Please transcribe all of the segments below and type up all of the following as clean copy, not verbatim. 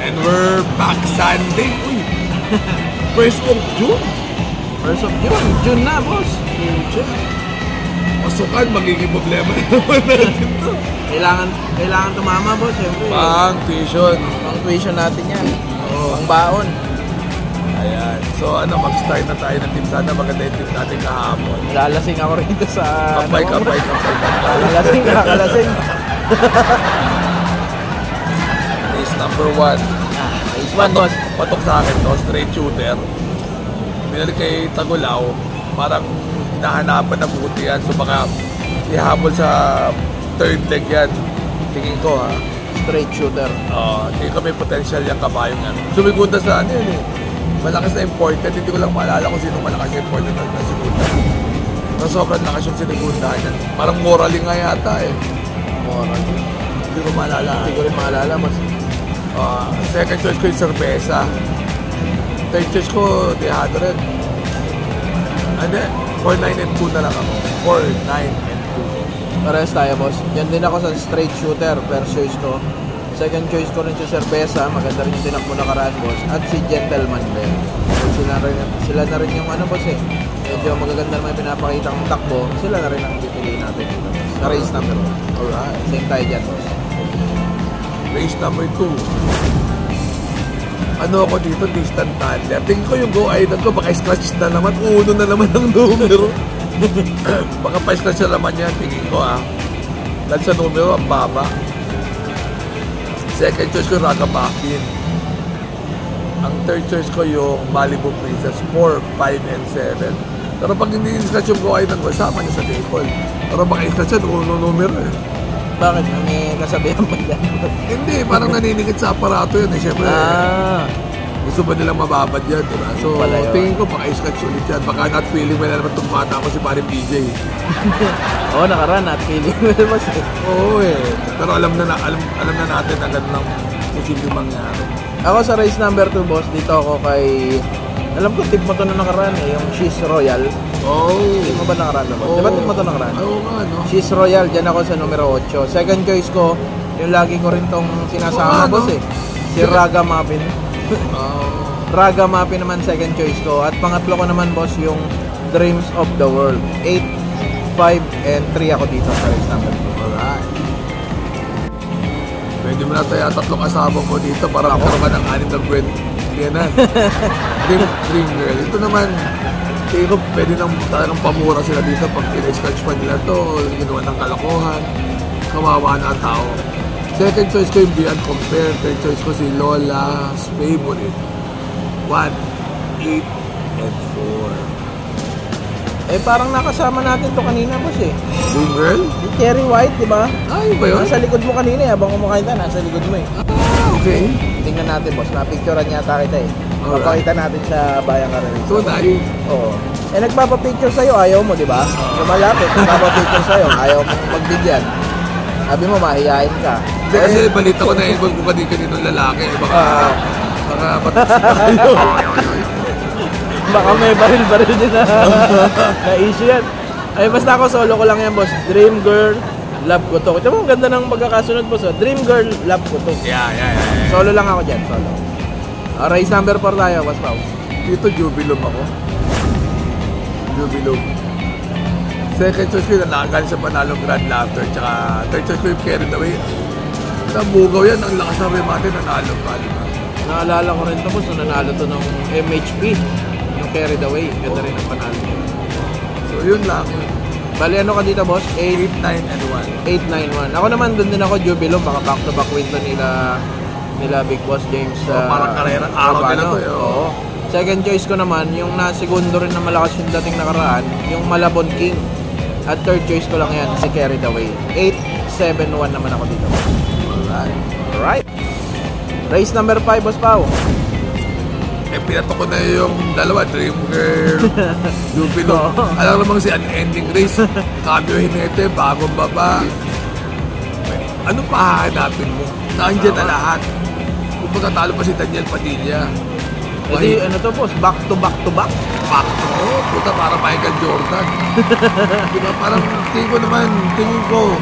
And we're back Sunday. Uy! 1st of June. 1st of June. June na, boss. Pasukan, magiging problema naman natin to. Kailangan tumama, boss. Siyempre. Pang tuition. Pang tuition natin yan. Pang baon. Ayan. So mag-start na tayo ng team. Sana maganda yung team natin kahapon. Lalasing ako rito sa... Kapay. Lalasing. Race number 1. Race 1, boss. Patok sa akin to, straight shooter. Binalik kay Tagulaw. Parang hinahanapan na buti yan. So baka ihabol sa third leg yan. Tingin ko ha. Straight shooter. Tingin ko may potential yung kabayong yan. Sumigunda sa ano yun eh. Malakas na important. Hindi ko lang maalala kung sino malakas na important na sinunda. So sobrang lakas yung sinigundahan yan. Parang moraling nga yata eh. Moraling. Hindi ko maalala. Hindi ko rin maalala. Mas... second choice ko yung Cerveza. Third choice ko, Tejado rin. Hindi, 4, 9, and 2 na lang ako. 4, 9, and 2. Parehas tayo, boss. Yan din ako sa straight shooter. First choice ko. Second choice ko rin si Cerveza. Maganda rin yung tinakbo na karaan, boss. At si Gentleman din. So, sila na rin yung boss eh. Medyo magaganda naman yung pinapakita ng takbo. Sila na rin ang pipiliin natin dito. Sa race number 1. Alright. Same tayo dyan, boss. Race number 2. Ano ako dito, distant tandem. Tingin ko yung go idol ko, baka scratch na naman. Uno na naman ang numero. Baka pa-scratch na naman yan, tingin ko ha. Dahil sa numero, ang baba. Second choice ko, Ragamuffin. Ang third choice ko yung Malibu Princess, 4, 5, and 7. Pero pag hindi scratch yung go idol ko, sama niya sa table. Pero baka scratch yan, uno numero eh. Bakit? May kasabihan pa dyan? Hindi, parang naninigit sa aparato yun eh. Siyempre, gusto ba nilang mababad yan, diba? So, tingin ko, baka scratch ulit yan. Baka not feeling well naman itong bata ko si Paring PJ. Oo, nakaraan, not feeling well mas eh. Oo eh. Pero alam na natin na ganun lang posibleng mangyari. Ako sa race number 2, boss, dito ako kay... Alam ko, tip mo ito na nakaraan eh, yung Cheese Royal. Tip mo ba nakaraan na, boss? Diba tip mo ito nakaraan? Oo nga, no? Cheese Royal, dyan ako sa numero 8. Second choice ko, yung lagi ko rin tong sinasama, boss eh. Si Ragamuffin. Ragamuffin naman second choice ko. At pangatlo ko naman, boss, yung Dreams of the World. 8, 5, and 3 ako dito sa race number 2. Alright. Pwede mo na tayo tatlong kasama ko dito para magkaroon ka ng 6 na buwan. Yan na. Dream Girl. Ito naman, tingin ko pwede nang talagang pamura sila dito pag pina-scratch pa nila to, ginawa ng kalokohan, kawawa na ang tao. Second choice ko yung Beyond Compare. Third choice ko si Lola's Favorite. 1, 8, and 4. Eh, parang nakasama natin to kanina, boss eh. Dream Girl? Si Cherry White, di ba? Ay, ba yun? Nasa likod mo kanina eh, habang kumakain ka, nasa likod mo eh. Okay. Tingnan natin, boss. Napicturean yata kita eh. Papakita natin sa Bayang Karera. So, dahil? Oo. Eh, nagpapapicture sa'yo, ayaw mo, di ba? Malapit, nagpapapicture sa'yo, ayaw mong magbigyan. Sabi mo, mahihain ka. Hindi, kasi balita ko na involve ko kanina ng lalaki. Baka tayo. Baka may baril-baril din na issue yan. Ay, basta ako, solo ko lang yan, boss. Dream Girl, Love Ko To. Ito mo, ang ganda ng pagkakasunod, boss. Dream Girl, Love Ko To. Yeah. Solo lang ako dyan, solo. Race number 4 tayo, boss Pao. Dito, Jubilum ako. Jubilum. Second choice ko yung nanagal sa panalong Grand Laughter. Tsaka third choice ko yung Carried Away. Nabugaw yan, ang lakas ng remate, nanalo pa. Naalala ko rin ito, boss, nung nanalo to ng MHP. Yung Carried Away. Ganda rin ang panalo. So, yun lang. Bali, ano ka dito, boss? 8, 9, and 1. 8, 9, 1. Ako naman, doon din ako, Jubilum. Baka back-to-back win to nila Big Boss James. Parang karerang araw nila to. Oo. Second choice ko naman, yung nasigundo rin na malakas yung dating nakaraan, yung Malabon King. At third choice ko lang yan, si Carried Away. 8, 7, 1 naman ako dito. Alright. Race number 5, Boss Pao. Eh, pinatok ko na yung dalawa, Dream Girl, Jubilum. Alam namang si Unending Race, Cambio Hinete, Bagong Baba. Ano pa hahanapin mo? Nandiyan na lahat. Kung magkatalo pa si Daniel Padilla. Kasi ano to, boss? Back to back to back? Back to back. Puta, para Michael Jordan. Diba, parang tingin ko,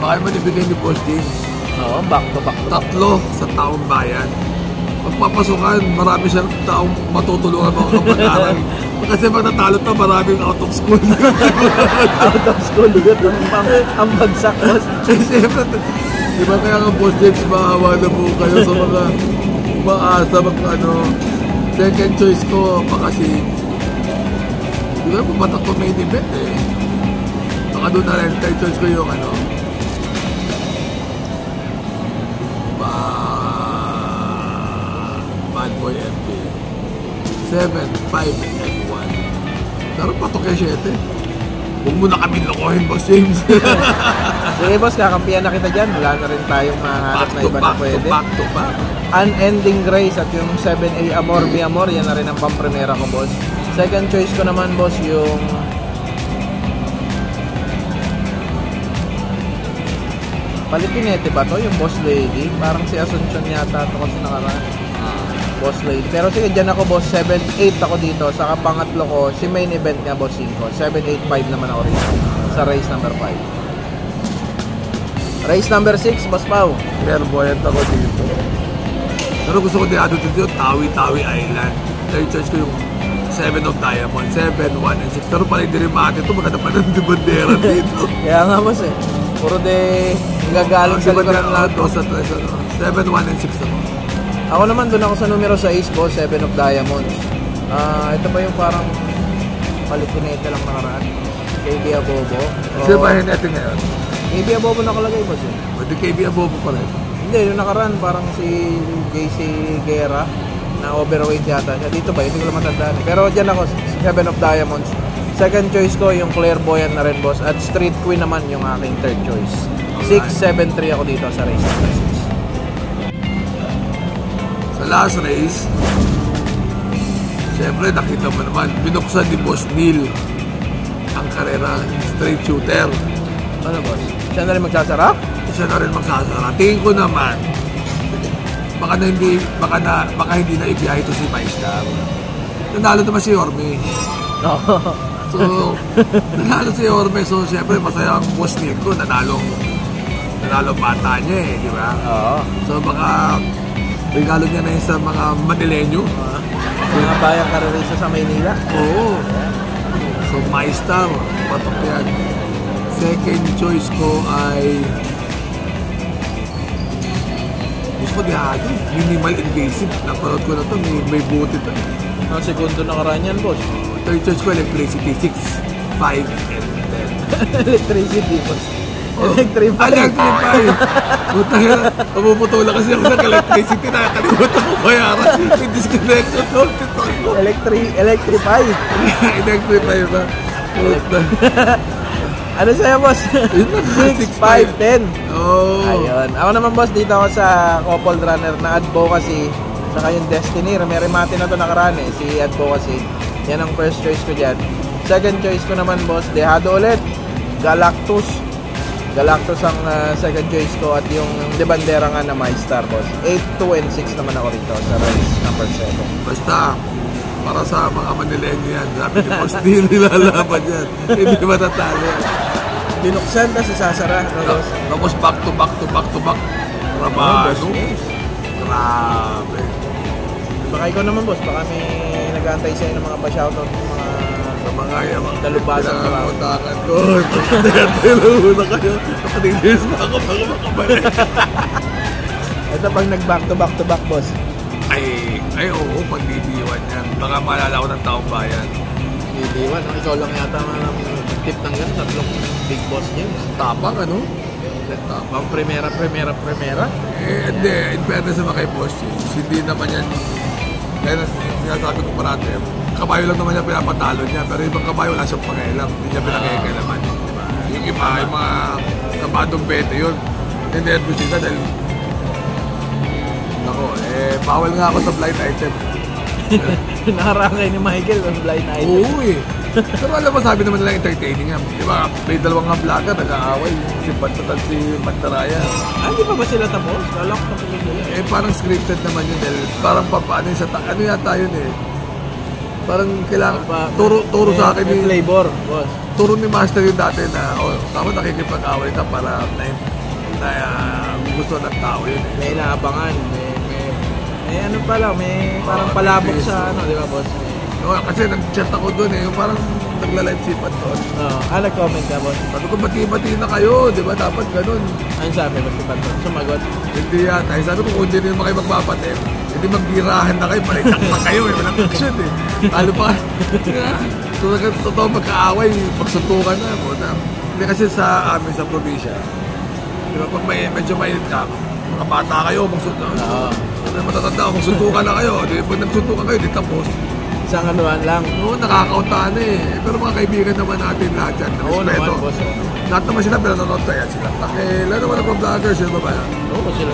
baka naman ibigay ni Boss James. Oo, back to back to back. Tatlo sa taong bayan. Pagpapasukan, marami siyang taong matutulungan mga kapag-aral. Kasi pag natalo to, maraming out of school. Out of school, yun ang bagsak, boss. Eh, siyempre, di ba kaya nga Boss James, maawa na po kayo sa mga umaasa, second choice ko pa kasi, di ba, pumatak ko main event eh. Baka doon na rin, third choice ko yung Bad Boy MP 7, 5, and 1. Pero patok yung 7. Huwag mo na kami lokohin, Boss James. Sige, boss, kakampihan na kita dyan. Wala na rin tayong mahanap na iba na pwede. Back to back. Unending Grace at yung 7A Amor Mi Amor, yan na rin ang pampremera ko, boss. Second choice ko naman, boss, yung Palitinete ba to? Yung Boss Lady? Parang si Asuncion yata ito kasi nakaraan. Boss Lady. Pero sige, dyan ako, boss. 7-8 ako dito. Saka pangatlo ko, si main event nga, boss 5. 7-8-5 naman ako rito. Sa race number 5. Race number 6, boss Pao. Clairvoyant ako dito. Pero gusto ko din dito, Tawi-Tawi Island. Third choice ko yung 7 of Diamond. 7, 1, and 6. Pero pala hindi rin mati ito. Maganda pa ng bandera dito. Kaya nga, boss eh. Puro de gagaling sa likuran ng lahat. 7, 1, and 6 ako. Ako naman, doon ako sa numero 6, boss. 7 of Diamonds. Ito ba yung parang palitinete lang nakaraan? KB Abobo. Sino ba yun natin ngayon? KB Abobo nakalagay, boss eh. Pwede KB Abobo pa rin. Hindi, yung nakaraan parang si JC Guerra na overweight yata siya. Dito ba? Hindi ko lang matandaan. Pero dyan ako, 7 of Diamonds. Second choice ko yung Clairvoyant na rin, boss. At Street Queen naman yung aking third choice. 6-7-3 ako dito sa race number 6. Sa last race, siyempre nakita mo naman, binuksan ni Boss Neil ang karera, straight shooter. Ano, boss? Siya na rin magsasara? Siya na rin magsasara. Tingin ko naman, baka hindi na ibiyahe ito si Maestar. Nanalo naman si Yorme. So, nanalo si Yorme. So, siyempre, masaya ang Boss Neil ko. Nanalo bata niya eh, di ba? Oo. So, baka regalo niya na yun sa mga Manileño. Mga bayang karerisa sa Maynila. Oo. So, Maestar, patok yan. Second choice ko ay gusto ko dihado. Minimal invasive. Naparod ko na ito. May buti ito. Ang segundo nakaraan yan, boss. Third choice ko, Electricity 6, 5, and 10. Electricity, boss. Oh, Electrify. Electrify. Puta nga, mapuputulan kasi ako ng electricity. Nakakalimutan ko bayaran. May disconnect ko. Electrify. Electrify ba? Puta. Ano sa'yo, boss? 6, 5, 10. Oh. Ayun. Ako naman, boss, dito ako sa couple runner na Advocacy. Saka yung Destiny. Remate na ito nakaraan eh. Si Advocacy. Yan ang first choice ko dyan. Second choice ko naman, boss, Dehado ulit. Galactus ang second choice ko. At yung de bandera nga na Maestar, boss. 8, 2, and 6 naman ako rito sa race number 7. Basta, para sa mga Manileño yan. Sabi ni Boss, di nilalaban yan. Hindi matatalo yan. Binuksan na si Sasara. Boss? Tapos back to back. Rabado. Grabe. Baka ikaw naman, boss. Baka may nag-aantay sa'yo ng mga pa-shoutout ng mga Sa mga yan. Dalubasan ka ba? Pinanguntakan ko. Pinangunta kayo. Nakatigilis na ako baka makabalik. Ito pag nag-back to back, boss. Ay, oo, pagdidiwan yan. Baka maalala ko ng taong bayan. Didiwan, no? Ikaw lang yata ang tip ng ganun. Tatlong big boss niya. Tapang, ano? Pang primera. Hindi. In fairness naman kay Boss James, hindi naman yan. Kaya sinasabi ko parati, kabayo lang naman niya pinapatalo niya. Pero ibang kabayo wala siyang pangilam. Hindi niya pinakikailaman. Diba? Yung iba, yung mga kabadong bete yun. Hindi nervous siya dahil bawal nga ako sa blind item. Nakarangay ni Michael ang blind item. Oo eh. Pero alam mo, sabi naman nila entertaining yan. Di ba? May dalawang nga vlogger, nag-aaway. Si Pantatag, si Mantaraya. Di pa ba sila tapos? Lalak tapos nila. Parang scripted naman yun. Dahil parang papaano yun sa ano yata yun eh. Parang kailangan, turo sa akin ni flavor, boss. Turo ni Master yun dati na, tama nakikipag-away ka para Kaya gusto ng tao yun eh. May inaabangan, may ano pala, may parang palabok sa ano, di ba boss? Kasi nag-chat ako doon eh, yung parang nagla-live si Panton. Nag-comment ka boss? Sabi ko, bati-bati na kayo, di ba? Dapat ganun. Ano sabi boss si Panton? Sumagot? Hindi yata. Sabi ko, kung hindi rin naman kayo magpapatim, hindi magbirahan na kayo, balitak pa kayo eh, walang action eh. Lalo pa, so totoo magkaaway, magsuntukan na. Hindi kasi sa amin, sa probinsya, di ba, pag medyo mainit ka, mga bata kayo, magsuntukan. Matatanda ako, magsuntukan na kayo. Di, pag nagsuntukan kayo, di tapos. Isang anuhan lang. Oo, nakakauntaan eh. Pero mga kaibigan naman natin lahat yan. Oo naman, boss. Lahat naman sila pinanonood tayo. Sila Takela naman ang vloggers, sila ba yan? Oo, sila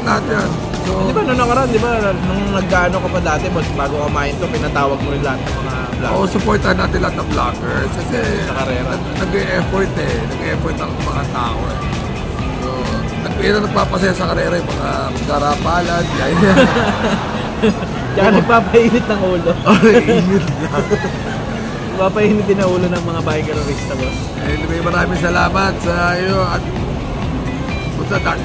lahat yan. So, di ba, nung nakaraan, di ba, nung nag-ano ka pa dati, boss, bago kumain to, pinatawag mo rin lahat ng mga vloggers. oo, supportan natin lahat ng vloggers. Kasi, Sa karera. nag-e-effort eh. Nag-e-effort ang mga tao eh. So, yan ang nagpapasaya sa karera yung mga garapalan, ganyan. Kaya nagpapainit ng ulo. Init lang. Nagpapainit din ang ulo ng mga bikerista, boss. Anyway, maraming salamat sa iyo at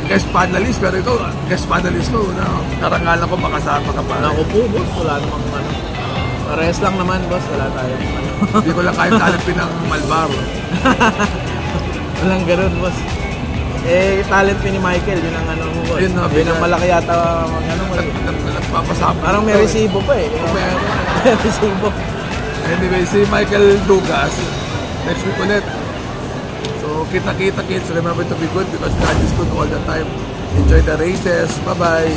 guest panelist, pero ito, guest panelist ko, karangalan ko makasama ka pa. Naku po, boss. Wala namang ano. Parehas lang naman, boss. Wala tayong ano. Hindi ko lang kahit talipin ng Malbaro. Walang ganun, boss. Talent ni Michael, yun ang ano mo, boss. Yun, no, Yun ang malaki yata ang ano mo. Nagpapasama. Parang may resibo pa eh. May resibo. Anyway, si Michael Dugas, next week ulit. So, kita-kita kids, remember to be good because God is good all the time. Enjoy the races. Bye-bye.